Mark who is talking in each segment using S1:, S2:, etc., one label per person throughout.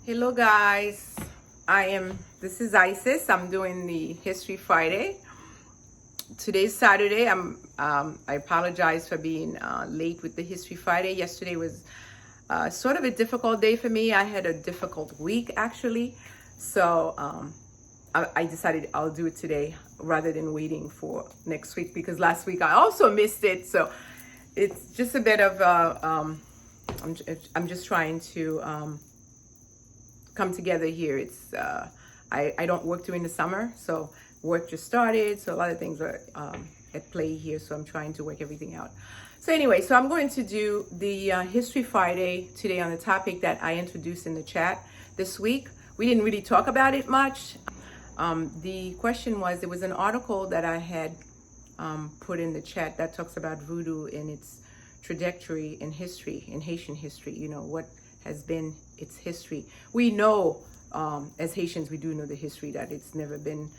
S1: Hello guys, this is Isis. I'm doing the History Friday. Today's Saturday. I apologize for being late with the History Friday. Yesterday was sort of a difficult day for me. I had a difficult week actually. So I decided I'll do it today rather than waiting for next week, because last week I also missed it. So it's just a bit of I'm just trying to come together here. It's I don't work during the summer, so work just started, so a lot of things are at play here, so I'm trying to work everything out. So anyway, so I'm going to do the History Friday today on the topic that I introduced in the chat this week. We didn't really talk about it much. The question was, there was an article that I had put in the chat that talks about voodoo and its trajectory in history, in Haitian history, you know, what has been its history. We know, as Haitians, we do know the history, that it's never been,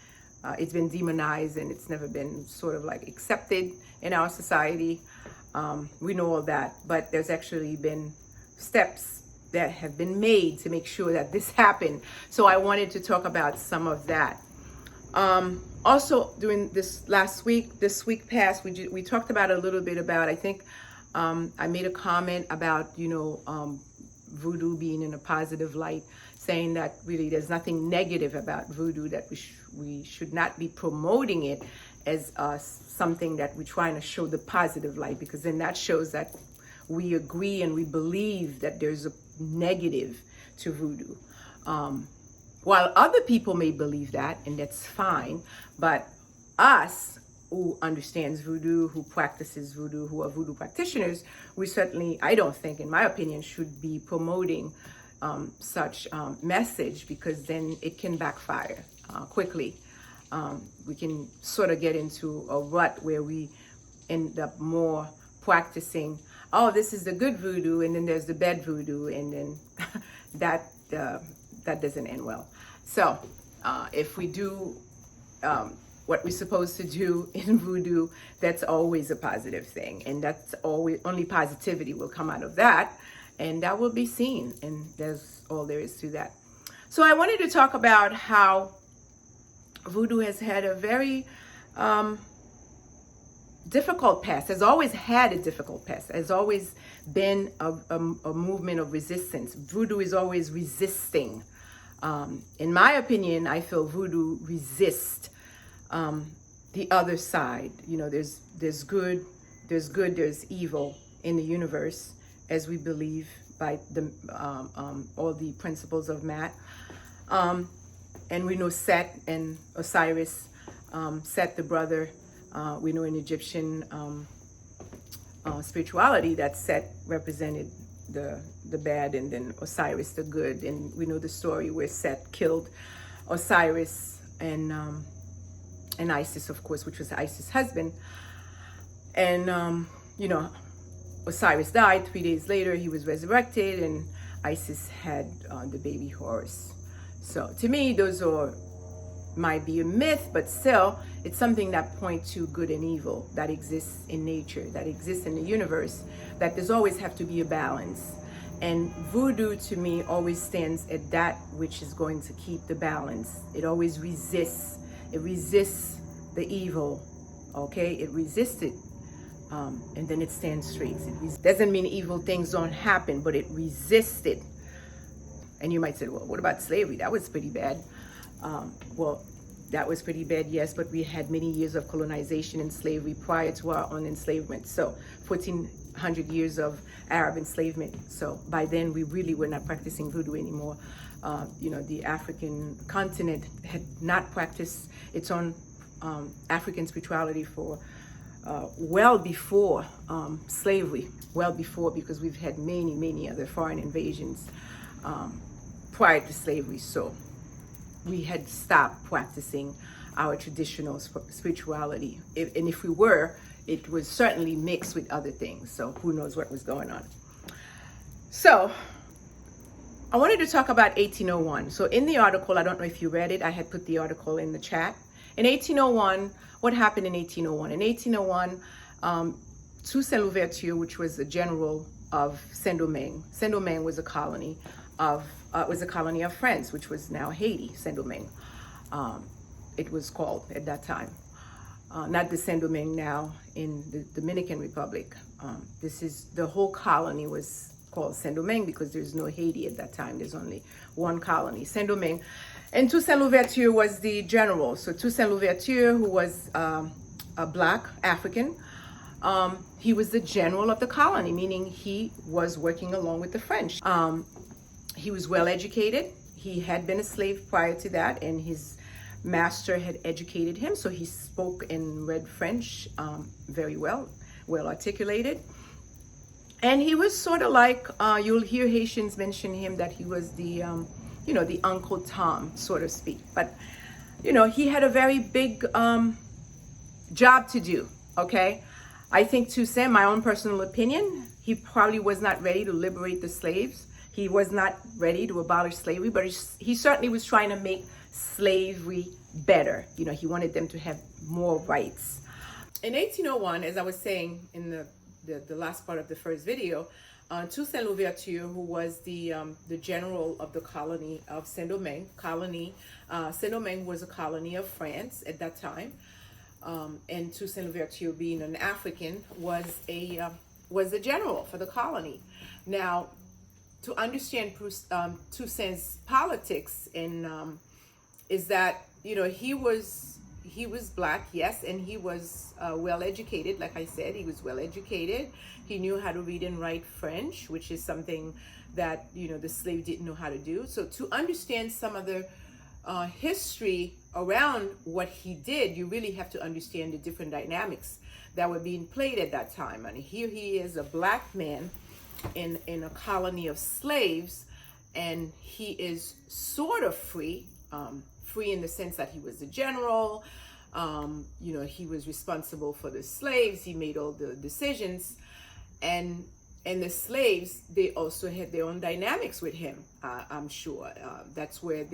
S1: it's been demonized, and it's never been sort of like accepted in our society. We know all that, but there's actually been steps that have been made to make sure that this happened. So I wanted to talk about some of that. Also, during this week past, we talked about a little bit about, I think I made a comment about, you know, voodoo being in a positive light, saying that really there's nothing negative about voodoo, that we should not be promoting it as something that we're trying to show the positive light, because then that shows that we agree and we believe that there's a negative to voodoo. While other people may believe that, and that's fine, but us who understands voodoo, who practices voodoo, who are voodoo practitioners, we certainly, I don't think, in my opinion, should be promoting such message, because then it can backfire quickly. We can sort of get into a rut where we end up more practicing, oh, this is the good voodoo, and then there's the bad voodoo, and then that doesn't end well. So if we do what we're supposed to do in voodoo, that's always a positive thing, and that's always, only positivity will come out of that, and that will be seen, and that's all there is to that. So I wanted to talk about how voodoo has had a very difficult past, has always had a difficult past, has always been a movement of resistance. Voodoo is always resisting. In my opinion, I feel voodoo resists the other side. You know, there's good, there's evil in the universe, as we believe by the all the principles of Maat. And we know Set and Osiris, Set the brother. We know in Egyptian spirituality that Set represented the bad, and then Osiris the good. And we know the story where Set killed Osiris and Isis, of course, which was Isis' husband. And you know, Osiris died. 3 days later, he was resurrected, and Isis had the baby Horus. So to me, those might be a myth, but still, it's something that points to good and evil that exists in nature, that exists in the universe, that there's always have to be a balance. And voodoo, to me, always stands at that which is going to keep the balance. It always resists. It resists the evil, okay? It resists it, and then it stands straight. It doesn't mean evil things don't happen, but it resists it. And you might say, well, what about slavery? That was pretty bad. Well, that was pretty bad, yes, but we had many years of colonization and slavery prior to our own enslavement. So 1400 years of Arab enslavement. So by then, we really were not practicing voodoo anymore. You know, the African continent had not practiced its own African spirituality for well before slavery, well before, because we've had many other foreign invasions prior to slavery. So we had stopped practicing our traditional spirituality. And if we were, it was certainly mixed with other things. So who knows what was going on. So I wanted to talk about 1801. So in the article, I don't know if you read it, I had put the article in the chat. In 1801, what happened in 1801? In 1801, Toussaint Louverture, which was a general of Saint-Domingue. Saint-Domingue was a colony of France, which was now Haiti. Saint-Domingue, it was called at that time. Not the Saint-Domingue now in the Dominican Republic. The whole colony was called Saint-Domingue because there's no Haiti at that time. There's only one colony, Saint-Domingue. And Toussaint Louverture was the general. So Toussaint Louverture, who was a Black African, he was the general of the colony, meaning he was working along with the French. He was well educated. He had been a slave prior to that, and his master had educated him, so he spoke and read French very well articulated. And he was sort of like, you'll hear Haitians mention him, that he was the the Uncle Tom, so to speak. But he had a very big job to do. Okay, I think Toussaint, my own personal opinion, he probably was not ready to liberate the slaves. He was not ready to abolish slavery, but he certainly was trying to make slavery better. He wanted them to have more rights. In 1801, as I was saying in the last part of the first video, Toussaint Louverture, who was the general of the colony of Saint-Domingue, Saint-Domingue was a colony of France at that time, and Toussaint Louverture, being an African, was the general for the colony. Now, to understand Toussaint's politics is that he was Black, yes, and he was well educated. Like I said, he was well educated. He knew how to read and write French, which is something that the slave didn't know how to do. So to understand some of the history around what he did, you really have to understand the different dynamics that were being played at that time. And here he is, a Black man in a colony of slaves, and he is sort of free in the sense that he was the general. He was responsible for the slaves. He made all the decisions, and the slaves, they also had their own dynamics with him. I'm sure that's where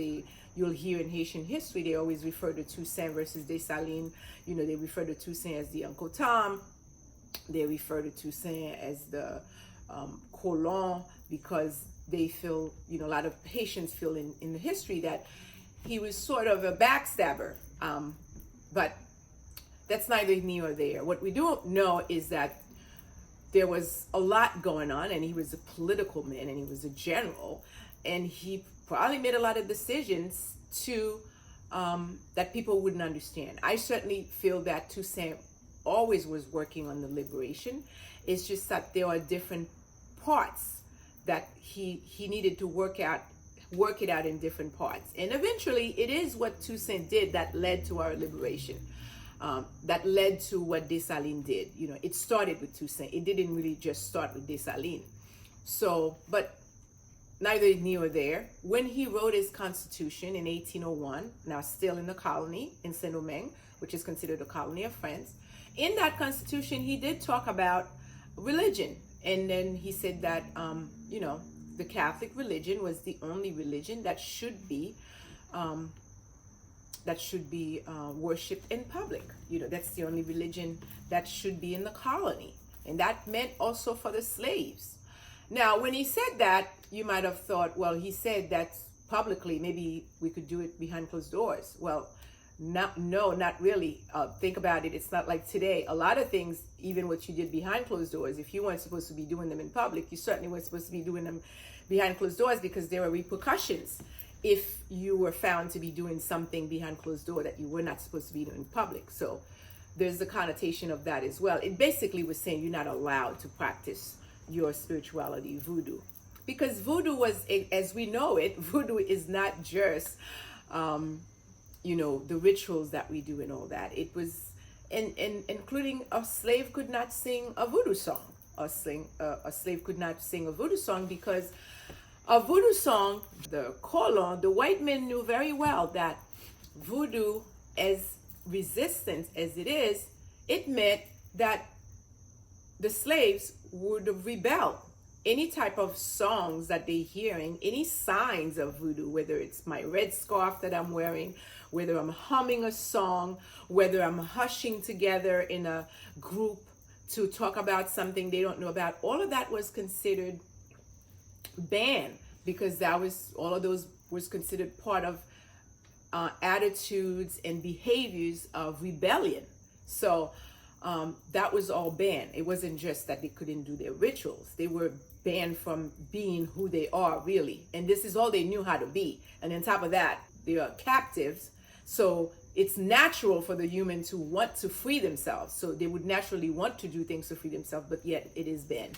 S1: you'll hear in Haitian history, they always refer to Toussaint versus Dessalines. They refer to Toussaint as the Uncle Tom. They refer to Toussaint as the colon, because they feel, a lot of Haitians feel in the history that he was sort of a backstabber. But that's neither here nor there. What we do know is that there was a lot going on, and he was a political man, and he was a general, and he probably made a lot of decisions that people wouldn't understand. I certainly feel that Toussaint always was working on the liberation. It's just that there are different parts that he needed to work it out in different parts. And eventually it is what Toussaint did that led to our liberation, that led to what Dessalines did. It started with Toussaint. It didn't really just start with Dessalines. So, but neither here nor there. When he wrote his constitution in 1801, now still in the colony in Saint-Domingue, which is considered a colony of France, in that constitution he did talk about religion. And then he said that, the Catholic religion was the only religion that should be worshipped in public. That's the only religion that should be in the colony. And that meant also for the slaves. Now, when he said that, you might have thought, well, he said that publicly, maybe we could do it behind closed doors. Well, no, not really. Think about it. It's not like today. A lot of things, even what you did behind closed doors, if you weren't supposed to be doing them in public, you certainly weren't supposed to be doing them behind closed doors, because there are repercussions if you were found to be doing something behind closed door that you were not supposed to be doing in public. So there's the connotation of that as well. It basically was saying you're not allowed to practice your spirituality, voodoo. Because voodoo was, as we know it, voodoo is not just the rituals that we do and all that. It was, including a slave could not sing a voodoo song. A slave could not sing a voodoo song, because a voodoo song, the colon, the white men knew very well that voodoo, as resistant as it is, it meant that the slaves would rebel. Any type of songs that they're hearing, any signs of voodoo, whether it's my red scarf that I'm wearing, whether I'm humming a song, whether I'm hushing together in a group to talk about something they don't know about. All of that was considered banned, because that was, all of those was considered part of attitudes and behaviors of rebellion. So that was all banned. It wasn't just that they couldn't do their rituals. They were banned from being who they are, really. And this is all they knew how to be. And on top of that, they are captives. So it's natural for the human to want to free themselves. So they would naturally want to do things to free themselves, but yet it is banned.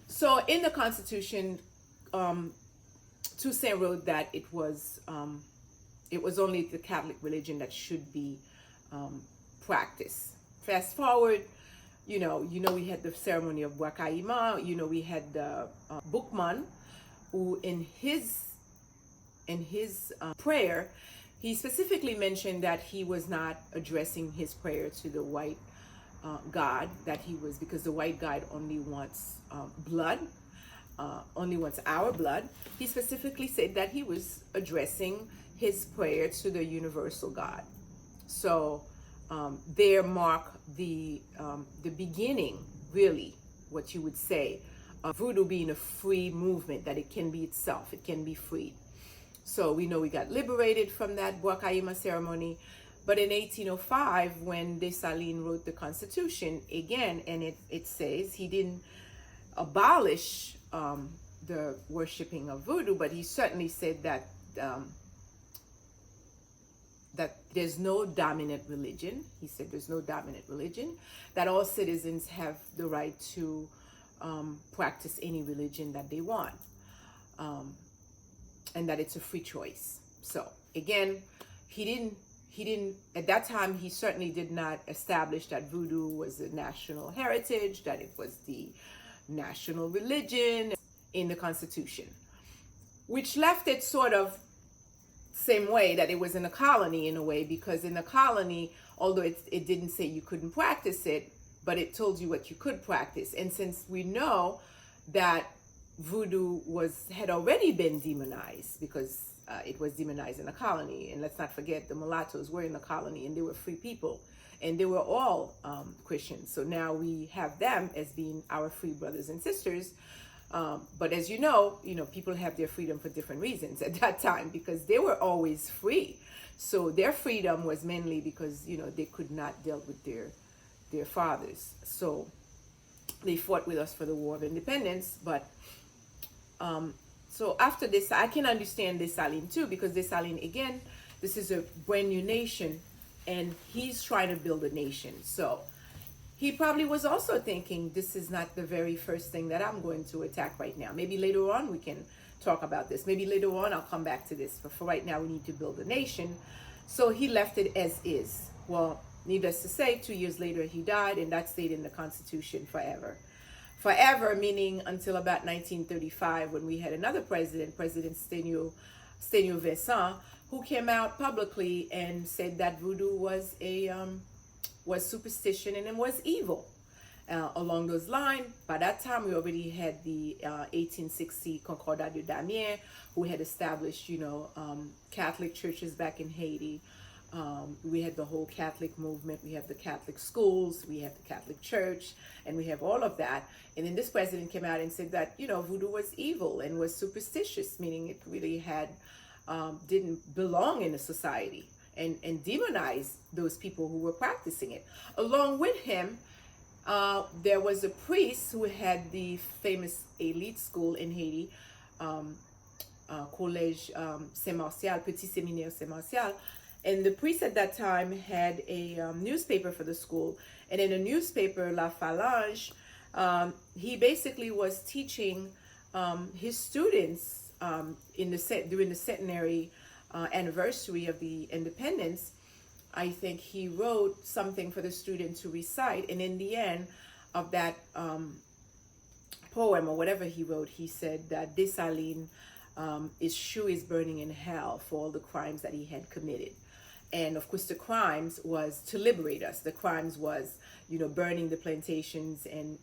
S1: So in the Constitution, Toussaint wrote that it was only the Catholic religion that should be practiced. Fast forward, you know, we had the ceremony of Wakaima. You know, we had the Bookman, who in his prayer, he specifically mentioned that he was not addressing his prayer to the white God, that he was, because the white God only wants blood, only wants our blood. He specifically said that he was addressing his prayer to the universal God. So there mark the beginning, really, what you would say, of voodoo being a free movement, that it can be itself, it can be freed. So we know we got liberated from that Wakaima ceremony. But in 1805, when Dessalines wrote the Constitution, again, and it says he didn't abolish the worshiping of voodoo, but he certainly said that that there's no dominant religion. He said there's no dominant religion, that all citizens have the right to practice any religion that they want, and that it's a free choice. So again, he didn't at that time, he certainly did not establish that voodoo was a national heritage, that it was the national religion in the Constitution, which left it sort of same way that it was in a colony, in a way, because in the colony, although it didn't say you couldn't practice it, but it told you what you could practice. And since we know that voodoo had already been demonized, because it was demonized in a colony, and let's not forget the mulattoes were in the colony, and they were free people, and they were all Christians. So now we have them as being our free brothers and sisters. But as you know, people have their freedom for different reasons at that time, because they were always free. So their freedom was mainly because, they could not deal with their fathers. So they fought with us for the War of Independence. But so after this, I can understand Dessalines too, because Dessalines, again, this is a brand new nation, and he's trying to build a nation. So he probably was also thinking, this is not the very first thing that I'm going to attack right now. Maybe later on we can talk about this. Maybe later on I'll come back to this. But for right now, we need to build a nation. So he left it as is. Well, needless to say, 2 years later he died, and that stayed in the Constitution forever. Forever, meaning until about 1935, when we had another president, President Sténio Vincent, who came out publicly and said that voodoo was superstition and it was evil. Along those lines, by that time we already had the 1860 Concordat de Damiens, who had established, Catholic churches back in Haiti. We had the whole Catholic movement. We have the Catholic schools. We have the Catholic Church, and we have all of that. And then this president came out and said that voodoo was evil and was superstitious, meaning it really didn't belong in a society, and demonized those people who were practicing it. Along with him, there was a priest who had the famous elite school in Haiti, Collège Saint-Martial, Petit Séminaire Saint-Martial. And the priest at that time had a newspaper for the school. And in the newspaper, La Phalange, he basically was teaching his students during the centenary anniversary of the independence. I think he wrote something for the students to recite. And in the end of that poem, or whatever he wrote, he said that Dessalines his shoe is burning in hell for all the crimes that he had committed. And of course, the crimes was to liberate us. The crimes was, burning the plantations and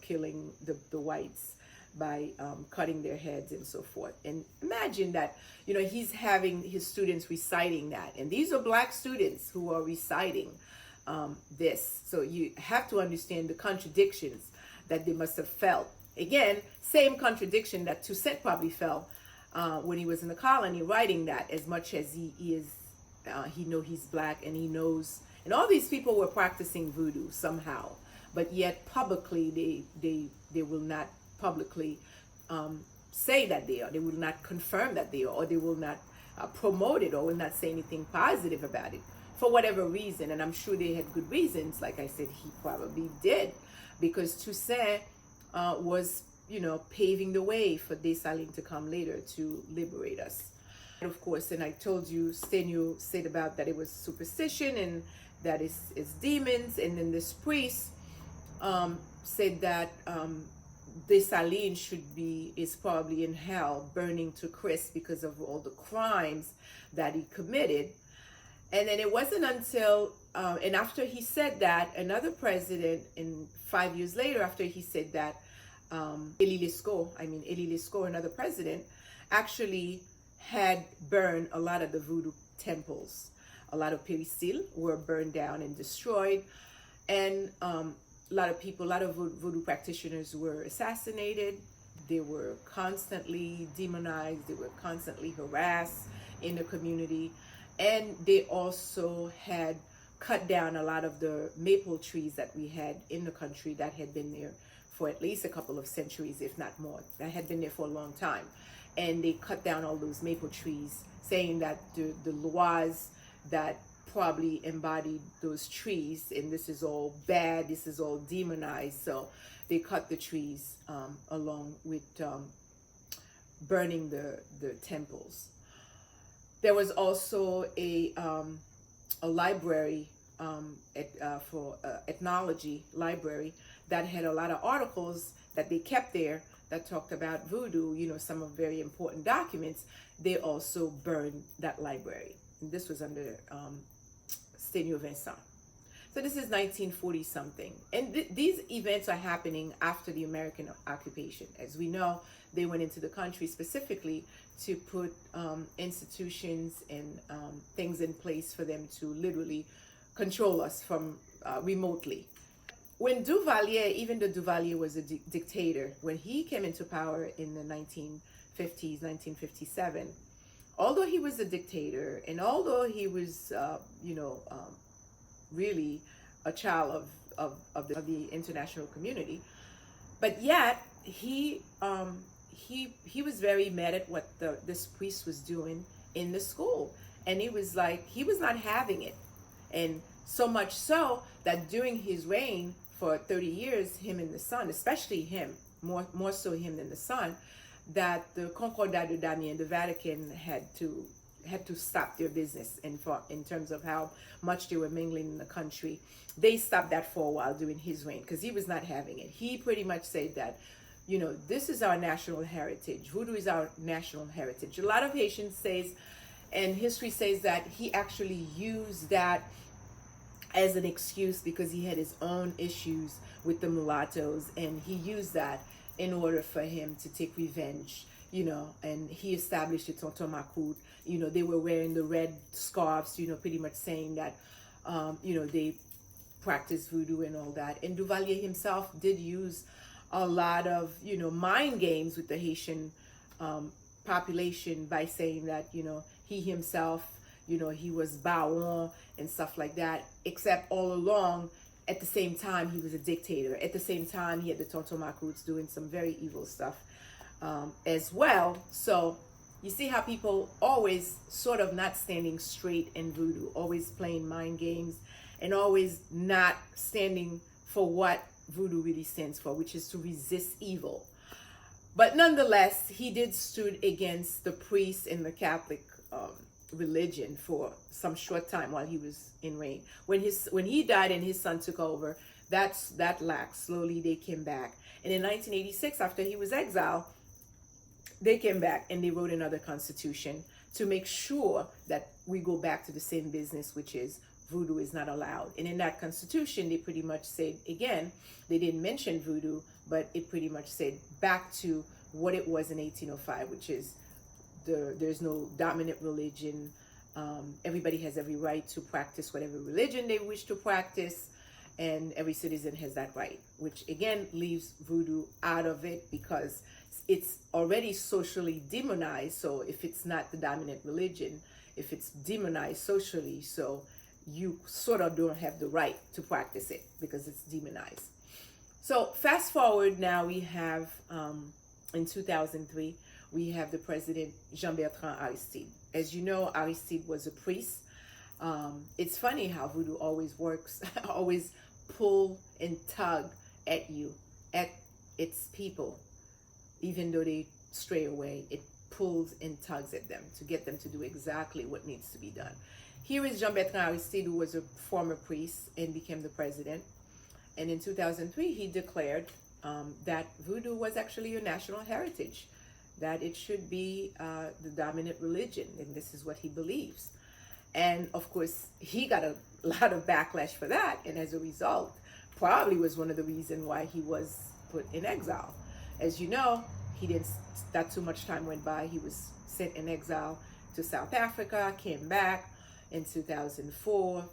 S1: killing the whites by cutting their heads and so forth. And imagine that, he's having his students reciting that. And these are Black students who are reciting this. So you have to understand the contradictions that they must have felt. Again, same contradiction that Toussaint probably felt when he was in the colony, writing that, as much as he know he's black, and he knows, and all these people were practicing voodoo somehow, but yet publicly they will not publicly say that they are. They will not confirm that they are, or they will not promote it, or will not say anything positive about it for whatever reason. And I'm sure they had good reasons. Like I said, he probably did, because Toussaint was, paving the way for Dessalines to come later to liberate us. And of course, and I told you, Stenu said about that it was superstition and that it's demons. And then this priest said that Dessalines is probably in hell, burning to crisp because of all the crimes that he committed. And then it wasn't until, and after he said that, another president, 5 years later after he said that, Elie Lescaut, another president, actually had burned a lot of the voodoo temples. A lot of peristyle were burned down and destroyed. And a lot of voodoo practitioners were assassinated. They were constantly demonized. They were constantly harassed in the community. And they also had cut down a lot of the maple trees that we had in the country that had been there for at least a couple of centuries, if not more. That had been there for a long time. And they cut down all those maple trees, saying that the laws that probably embodied those trees, and this is all bad, this is all demonized. So they cut the trees along with burning the temples. There was also a library for ethnology library that had a lot of articles that they kept there that talked about voodoo, some of very important documents. They also burned that library. And this was under Stenu Vincent. So this is 1940 something. And these events are happening after the American occupation. As we know, they went into the country specifically to put institutions and things in place for them to literally control us from remotely. When Duvalier, even though Duvalier was a dictator, when he came into power in the 1950s, 1957, although he was a dictator, and although he was, really a child of the international community, but yet he was very mad at what this priest was doing in the school, and he was not having it, and so much so that during his reign for 30 years, him and the son, especially him, more so him than the son, that the Concordat de Damiens, the Vatican, had to stop their business in terms of how much they were mingling in the country. They stopped that for a while during his reign because he was not having it. He pretty much said that, this is our national heritage. Voodoo is our national heritage. A lot of Haitians says, and history says, that he actually used that as an excuse because he had his own issues with the mulattoes, and he used that in order for him to take revenge, and he established the Tonton Macoute. They were wearing the red scarves, pretty much saying that, they practice voodoo and all that. And Duvalier himself did use a lot of, mind games with the Haitian population by saying that, he himself, he was Baon and stuff like that, except all along, at the same time, he was a dictator. At the same time, he had the Tonton Macoutes doing some very evil stuff as well. So you see how people always sort of not standing straight in voodoo, always playing mind games, and always not standing for what voodoo really stands for, which is to resist evil. But nonetheless, he did stood against the priests in the Catholic religion for some short time while he was in reign. When he died and his son took over, that lacked. Slowly they came back. And in 1986, after he was exiled, they came back and they wrote another constitution to make sure that we go back to the same business, which is voodoo is not allowed. And in that constitution, they pretty much said, again, they didn't mention voodoo, but it pretty much said back to what it was in 1805, which is there's no dominant religion. Everybody has every right to practice whatever religion they wish to practice, and every citizen has that right, which again leaves voodoo out of it because it's already socially demonized. So if it's not the dominant religion, if it's demonized socially, so you sort of don't have the right to practice it because it's demonized. So fast forward now, we have in 2003, we have the president Jean-Bertrand Aristide. As you know, Aristide was a priest. It's funny how voodoo always works, always pull and tug at you, at its people. Even though they stray away, it pulls and tugs at them to get them to do exactly what needs to be done. Here is Jean-Bertrand Aristide, who was a former priest and became the president. And in 2003, he declared that voodoo was actually a national heritage, that it should be the dominant religion, and this is what he believes. And of course, he got a lot of backlash for that, and as a result, probably was one of the reasons why he was put in exile. As you know, he didn't, not too much time went by, he was sent in exile to South Africa, came back in 2004,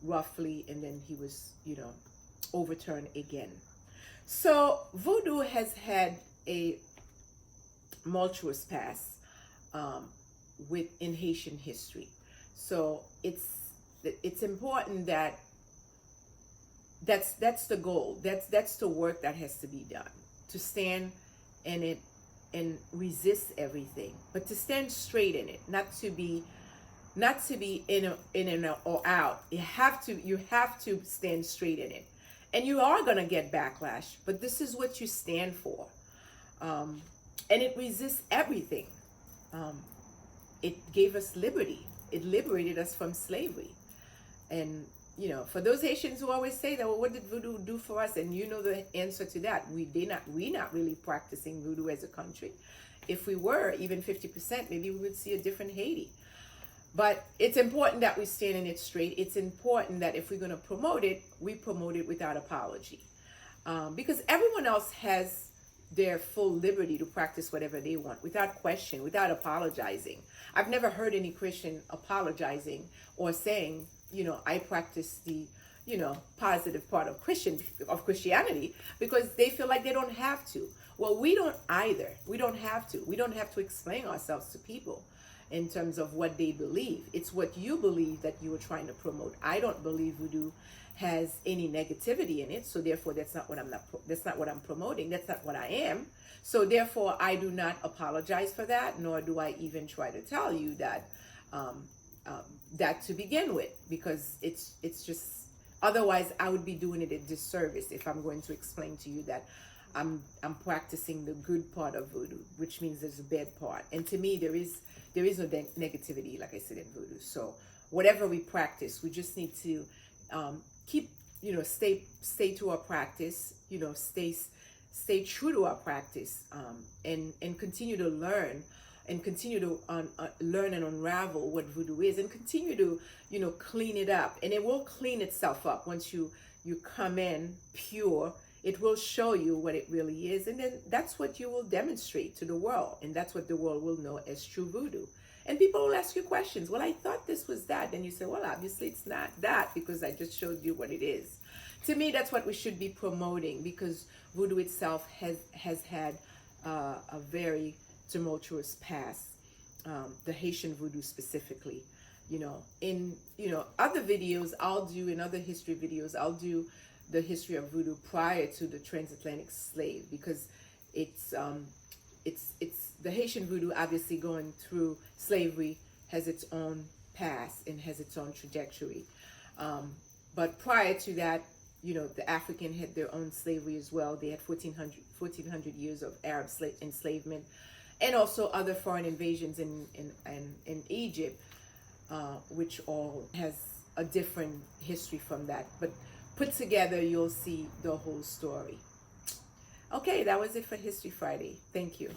S1: roughly, and then he was, overturned again. So voodoo has had a tumultuous past in Haitian history. So it's important that that's the goal. That's the work that has to be done, to stand in it and resist everything, but to stand straight in it, not to be in and or out. You have to stand straight in it, and you are gonna get backlash, but this is what you stand for, and it resists everything. It gave us liberty. It liberated us from slavery. And for those Haitians who always say that, well, what did voodoo do for us? And you know the answer to that. We're not really practicing voodoo as a country. If we were even 50%, maybe we would see a different Haiti. But it's important that we stand in it straight. It's important that if we're going to promote it, we promote it without apology, because everyone else has their full liberty to practice whatever they want without question, without apologizing. I've never heard any Christian apologizing or saying, I practice the, positive part of Christianity, because they feel like they don't have to. Well, we don't either. We don't have to. We don't have to explain ourselves to people in terms of what they believe. It's what you believe that you are trying to promote. I don't believe voodoo has any negativity in it, so therefore that's not what I'm promoting. That's not what I am. So therefore I do not apologize for that, nor do I even try to tell you that that to begin with, because it's just, otherwise I would be doing it a disservice if I'm going to explain to you that I'm practicing the good part of voodoo, which means there's a bad part. And to me, there is no negativity, like I said, in voodoo. So whatever we practice, we just need to keep, stay to our practice, stay true to our practice, and continue to learn, and continue to learn and unravel what voodoo is, and continue to, clean it up. And it will clean itself up once you come in pure. It will show you what it really is, and then that's what you will demonstrate to the world, and that's what the world will know as true voodoo. And people will ask you questions. Well, I thought this was that. And you say, well, obviously it's not that, because I just showed you what it is. To me, that's what we should be promoting, because voodoo itself has had a very tumultuous past. The Haitian voodoo specifically. In other videos I'll do, in other history videos, I'll do the history of voodoo prior to the transatlantic slave, because it's the Haitian voodoo, obviously going through slavery, has its own past and has its own trajectory. But prior to that, the African had their own slavery as well. They had 1400 years of Arab enslavement, and also other foreign invasions in Egypt, which all has a different history from that. But put together, you'll see the whole story. Okay, that was it for History Friday. Thank you.